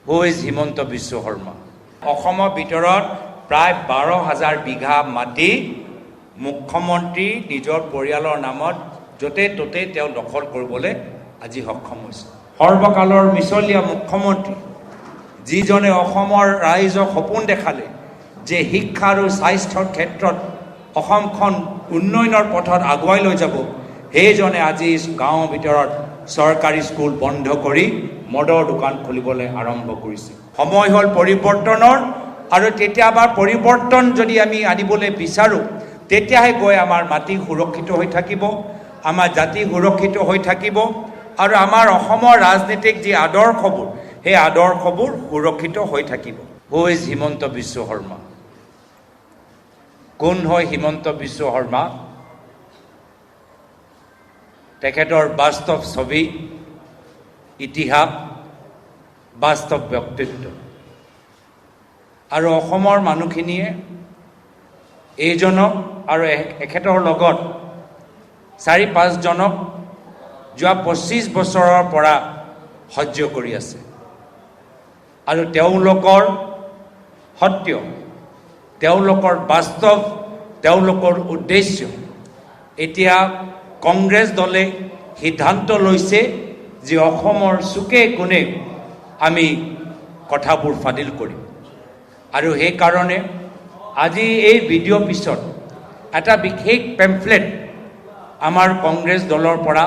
Who is Himanta Biswa Sarma? অসমৰ ভিতৰত প্ৰায় 12,000 বিঘা মাটি মুখ্যমন্ত্ৰী নিজৰ পৰিয়ালৰ নামত য'তে ত'তে তেওঁ দখল কৰিবলৈ আজি সক্ষম হৈছে। সৰ্বকালৰ মিছলীয়া মুখ্যমন্ত্ৰী যিজনে অসমৰ ৰাইজক সপোন দেখালে যে শিক্ষা আৰু স্বাস্থ্যৰ ক্ষেত্ৰত অসমখন উন্নয়নৰ পথত আগুৱাই লৈ যাব, সেইজনে আজি গাঁৱৰ ভিতৰত চৰকাৰী স্কুল বন্ধ কৰি মদৰ দোকান খুলিবলৈ আৰম্ভ কৰিছে। সময় হ'ল পৰিৱৰ্তনৰ, আৰু তেতিয়াবা পৰিৱৰ্তন যদি আমি আনিবলৈ বিচাৰোঁ তেতিয়াহে গৈ আমাৰ মাটি সুৰক্ষিত হৈ থাকিব, আমাৰ জাতি সুৰক্ষিত হৈ থাকিব, আৰু আমাৰ অসমৰ ৰাজনীতিক যি আদৰ্শবোৰ সেই আদৰ্শবোৰ সুৰক্ষিত হৈ থাকিব। Who is Himanta Biswa Sarma? কোন হয় হিমন্ত বিশ্ব শৰ্মা? তেখেতৰ বাস্তৱ ছবি, ইতিহাস, বাস্তৱ ব্যক্তিত্ব, আৰু অসমৰ মানুহখিনিয়ে এইজনক আৰু এখেতৰ লগত 4-5 জনক যোৱা 25 বছৰৰ পৰা সহ্য কৰি আছে, আৰু তেওঁলোকৰ সত্য, তেওঁলোকৰ বাস্তৱ, তেওঁলোকৰ উদ্দেশ্য এতিয়া কংগ্ৰেছ দলে সিদ্ধান্ত লৈছে যে অসমৰ চুকে কোণে আমি কথাবোৰ ফাদিল কৰিম। আৰু সেইকাৰণে আজি এই ভিডিঅ' পিছত এটা বিশেষ পেম্ফলেট আমাৰ কংগ্ৰেছ দলৰ পৰা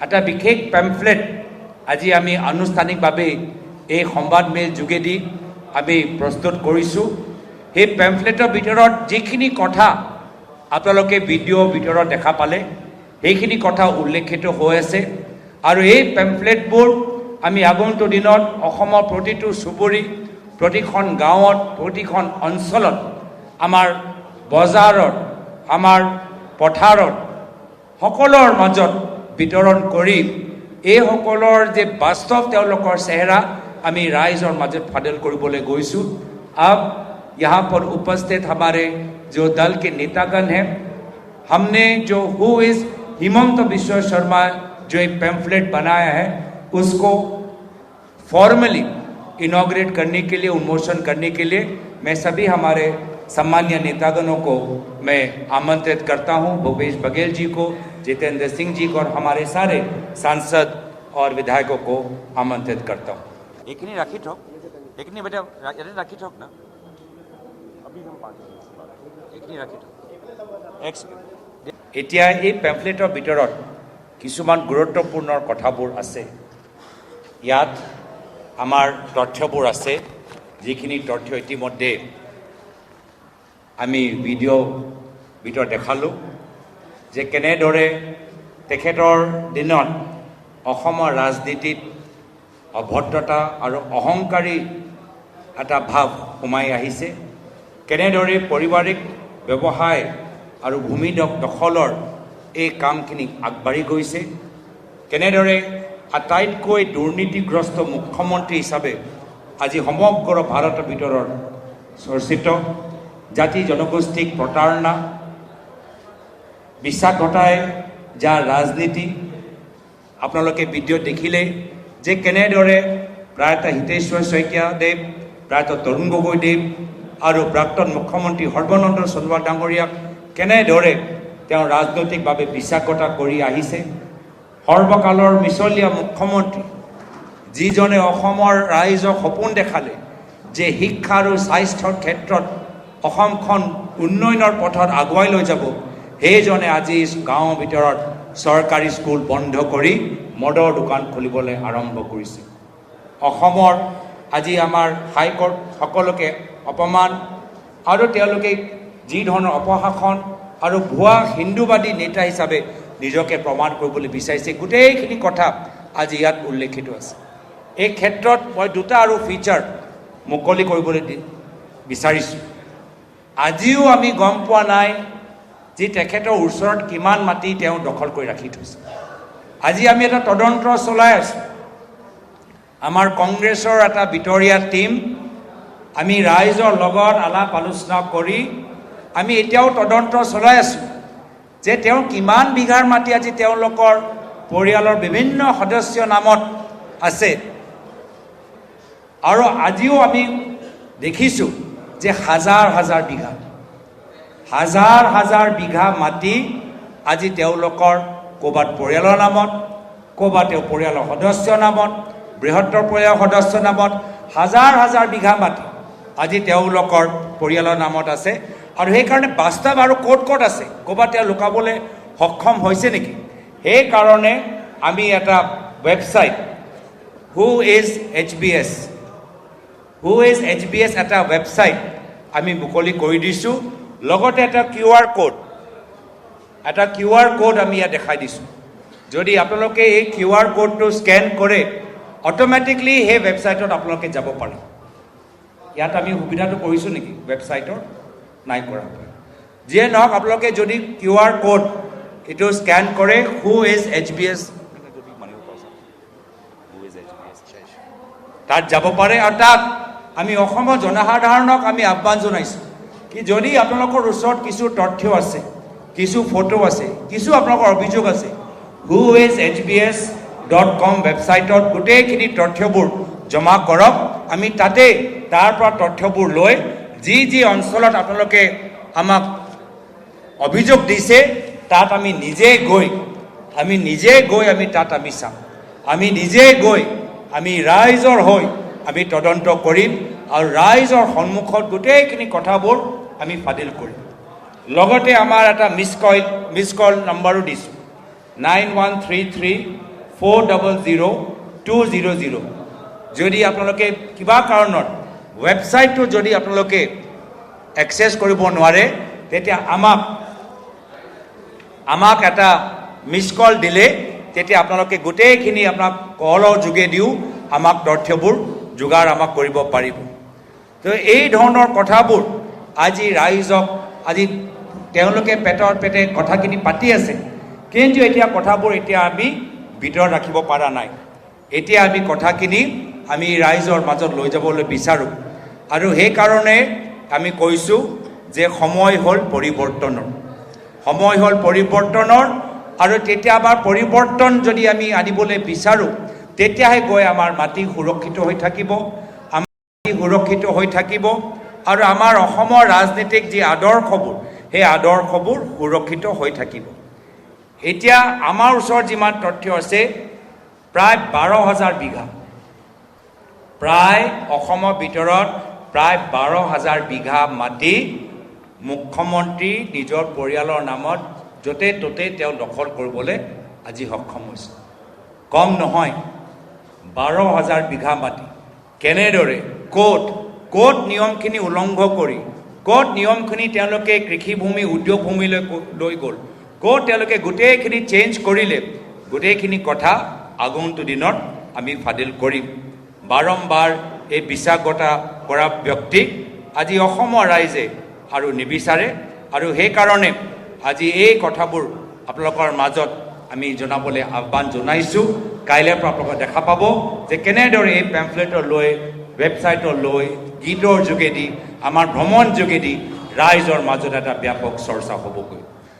এটা বিশেষ পেম্ফলেট আজি আমি আনুষ্ঠানিকভাৱে এই সংবাদমেল যোগেদি আমি প্ৰস্তুত কৰিছোঁ। সেই পেম্ফলেটৰ ভিতৰত যিখিনি কথা আপোনালোকে ভিডিঅ'ৰ ভিতৰত দেখা পালে সেইখিনি কথা উল্লেখিত হৈ আছে, আৰু এই পেম্ফলেটবোৰ আমি আগন্তুক দিনত অসমৰ প্ৰতিটো চুবুৰী, প্ৰতিখন গাঁৱত, প্ৰতিখন অঞ্চলত, আমাৰ বজাৰত, আমাৰ পথাৰত সকলোৰ মাজত বিতৰণ কৰি এইসকলৰ যে বাস্তৱ তেওঁলোকৰ চেহেৰা আমি ৰাইজৰ মাজত ফাদিল কৰিবলৈ গৈছোঁ। अब यहाँ पर उपस्थित हमारे जो दल के नेतागण हैं, हमने जो हु इज हिमंत बिश्व शर्मा जो एक पैम्फलेट बनाया है उसको फॉर्मली इनॉग्रेट करने के लिए, उन्मोचन करने के लिए मैं सभी हमारे सम्मान्य नेतागणों को मैं आमंत्रित करता हूं। भूपेश बघेल जी को, जितेंद्र सिंह जी को और हमारे सारे सांसद और विधायकों को आमंत्रित करता हूं। एक नहीं राखी ठोक, एक नहीं बेटा राखी ठोक ना, एक नहीं राखी ठोक। এতিয়া এই পেম্ফলেটৰ ভিতৰত কিছুমান গুৰুত্বপূৰ্ণ কথাবোৰ আছে। ইয়াত আমাৰ তথ্যবোৰ আছে, যিখিনি তথ্য ইতিমধ্যে আমি ভিডিঅ' ভিতৰত দেখালোঁ যে কেনেদৰে তেখেতৰ দিনত অসমৰ ৰাজনীতিত অভদ্ৰতা আৰু অহংকাৰী এটা ভাৱ সোমাই আহিছে, কেনেদৰে পাৰিবাৰিক ব্যৱসায় আৰু ভূমি দখলৰ এই কামখিনি আগবাঢ়ি গৈছে, কেনেদৰে আটাইতকৈ দুৰ্নীতিগ্ৰস্ত মুখ্যমন্ত্ৰী হিচাপে আজি সমগ্ৰ ভাৰতৰ ভিতৰত চৰ্চিত, জাতি জনগোষ্ঠীক প্ৰতাৰণা, বিশ্বাসঘাতকতাই যাৰ ৰাজনীতি আপোনালোকে ভিডিঅ' দেখিলে যে কেনেদৰে প্ৰায়তঃ হিতেশ্বৰ শইকীয়া দেৱ, প্ৰায়তঃ তৰুণ গগৈ দেৱ আৰু প্ৰাক্তন মুখ্যমন্ত্ৰী সৰ্বানন্দ সোণোৱাল ডাঙৰীয়াক কেনেদৰে তেওঁ ৰাজনৈতিকভাৱে বিশ্বাসঘাতকতা কৰি আহিছে। সৰ্বকালৰ মিছলীয়া মুখ্যমন্ত্ৰী যিজনে অসমৰ ৰাইজক সপোন দেখালে যে শিক্ষা আৰু স্বাস্থ্যৰ ক্ষেত্ৰত অসমখন উন্নয়নৰ পথত আগুৱাই লৈ যাব, সেইজনে আজি গাঁৱৰ ভিতৰত চৰকাৰী স্কুল বন্ধ কৰি মদৰ দোকান খুলিবলৈ আৰম্ভ কৰিছে। অসমৰ আজি আমাৰ হাইকোৰ্ট সকলোকে অপমান আৰু তেওঁলোকে যি ধৰণৰ অপশাসন আৰু ভুৱা হিন্দুবাদী নেতা হিচাপে নিজকে প্ৰমাণ কৰিবলৈ বিচাৰিছে, গোটেইখিনি কথা আজি ইয়াত উল্লেখিত আছে। এই ক্ষেত্ৰত মই দুটা আৰু ফিচাৰ মুকলি কৰিবলৈ বিচাৰিছোঁ। আজিও আমি গম পোৱা নাই যে তেখেতৰ ওচৰত কিমান মাটি তেওঁ দখল কৰি ৰাখি থৈছে। আজি আমি এটা তদন্ত চলাই আছোঁ। আমাৰ কংগ্ৰেছৰ এটা ভিতৰীয়া টীম, আমি ৰাইজৰ লগত আলাপ আলোচনা কৰি আমি এতিয়াও তদন্ত চলাই আছোঁ যে তেওঁ কিমান বিঘাৰ মাটি আজি তেওঁলোকৰ পৰিয়ালৰ বিভিন্ন সদস্য নামত আছে, আৰু আজিও আমি দেখিছোঁ যে হাজাৰ হাজাৰ বিঘা মাটি আজি তেওঁলোকৰ ক'ৰবাত পৰিয়ালৰ নামত, ক'ৰবাত তেওঁ পৰিয়ালৰ সদস্যৰ নামত, বৃহত্তৰ পৰিয়ালৰ সদস্যৰ নামত হাজাৰ বিঘা মাটি আজি তেওঁলোকৰ পৰিয়ালৰ নামত আছে। আৰু সেইকাৰণে বাস্তৱ আৰু ক'ত আছে, ক'ৰবাত তেওঁ লুকাবলৈ সক্ষম হৈছে নেকি? সেইকাৰণে আমি এটা ৱেবছাইট হু ইজ HBS এটা ৱেবছাইট আমি মুকলি কৰি দিছোঁ। লগতে এটা QR কোড আমি ইয়াত দেখাই দিছোঁ। যদি আপোনালোকে এই QR কোডটো স্কেন কৰে অট'মেটিকলি সেই ৱেবছাইটত আপোনালোকে যাব পাৰে। ইয়াত আমি সুবিধাটো কৰিছোঁ নেকি ৱেবছাইটৰ? নাই কৰা। যিয়ে নহওক আপোনালোকে যদি QR কোড এইটো স্কেন কৰে হু ইজ HBS তাত যাব পাৰে। আৰু তাত আমি অসমৰ জনসাধাৰণক আমি আহ্বান জনাইছোঁ কি যদি আপোনালোকৰ ওচৰত কিছু তথ্য আছে, কিছু ফটো আছে, কিছু আপোনালোকৰ অভিযোগ আছে, whoishbs.com ৱেবছাইটত গোটেইখিনি তথ্যবোৰ জমা কৰক। আমি তাতে তাৰ পৰা তথ্যবোৰ লৈ যি অঞ্চলত আপোনালোকে আমাক অভিযোগ দিছে তাত আমি নিজে গৈ আমি তাত আমি চাম। আমি নিজে গৈ আমি ৰাইজৰ হৈ আমি তদন্ত কৰিম আৰু ৰাইজৰ সন্মুখত গোটেইখিনি কথাবোৰ আমি ফাদিল কৰিম। লগতে আমাৰ এটা মিছ কল নম্বৰো দিছোঁ 9133400200। যদি আপোনালোকে কিবা কাৰণত ৱেবছাইটটো যদি আপোনালোকে এক্সেছ কৰিব নোৱাৰে তেতিয়া আমাক এটা মিছ কল দিলে তেতিয়া আপোনালোকে গোটেইখিনি আপোনাক কলৰ যোগেদিও আমাক তথ্যবোৰ যোগাৰ আমাক কৰিব পাৰিব। তো এই ধৰণৰ কথাবোৰ আজি ৰাইজক আজি তেওঁলোকে পেটে কথাখিনি পাতি আছে, কিন্তু এতিয়া কথাবোৰ আমি ভিতৰত ৰাখিব পৰা নাই। এতিয়া আমি কথাখিনি আমি ৰাইজৰ মাজত লৈ যাবলৈ বিচাৰোঁ। আৰু সেইকাৰণে আমি কৈছোঁ যে সময় হ'ল পৰিৱৰ্তনৰ আৰু তেতিয়া আমাৰ পৰিৱৰ্তন যদি আমি আনিবলৈ বিচাৰোঁ তেতিয়াহে গৈ আমাৰ মাটি সুৰক্ষিত হৈ থাকিব আৰু আমাৰ অসমৰ ৰাজনীতিক যি আদৰ্শবোৰ সেই আদৰ্শবোৰ সুৰক্ষিত হৈ থাকিব। এতিয়া আমাৰ ওচৰত যিমান তথ্য আছে প্ৰায় 12,000 বিঘা, প্ৰায় অসমৰ ভিতৰত প্ৰায় 12,000 বিঘা মাটি মুখ্যমন্ত্ৰী নিজৰ পৰিয়ালৰ নামত য'তে ত'তে তেওঁ দখল কৰিবলৈ আজি সক্ষম হৈছে। কম নহয়, 12,000 বিঘা মাটি কেনেদৰে ক'ত নিয়মখিনি উলংঘ কৰি, ক'ত নিয়মখিনি তেওঁলোকে কৃষিভূমি উদ্যোগ ভূমিলৈ লৈ গ'ল, ক'ত তেওঁলোকে গোটেইখিনি চেঞ্জ কৰিলে, গোটেইখিনি কথা আগন্তুক দিনত আমি ফাদিল কৰিম। বাৰম্বাৰ এই বিশ্বাসঘাতকতা কৰা ব্যক্তিক আজি অসমৰ ৰাইজে আৰু নিবিচাৰে। আৰু সেইকাৰণে আজি এই কথাবোৰ আপোনালোকৰ মাজত আমি জনাবলৈ আহ্বান জনাইছোঁ। কাইলৈৰ পৰা আপোনালোকে দেখা পাব যে কেনেদৰে এই পেম্ফলেটৰ লৈ, ৱেবছাইটৰ লৈ, গীতৰ যোগেদি, আমাৰ ভ্ৰমণ যোগেদি ৰাইজৰ মাজত এটা ব্যাপক চৰ্চা হ'বগৈ।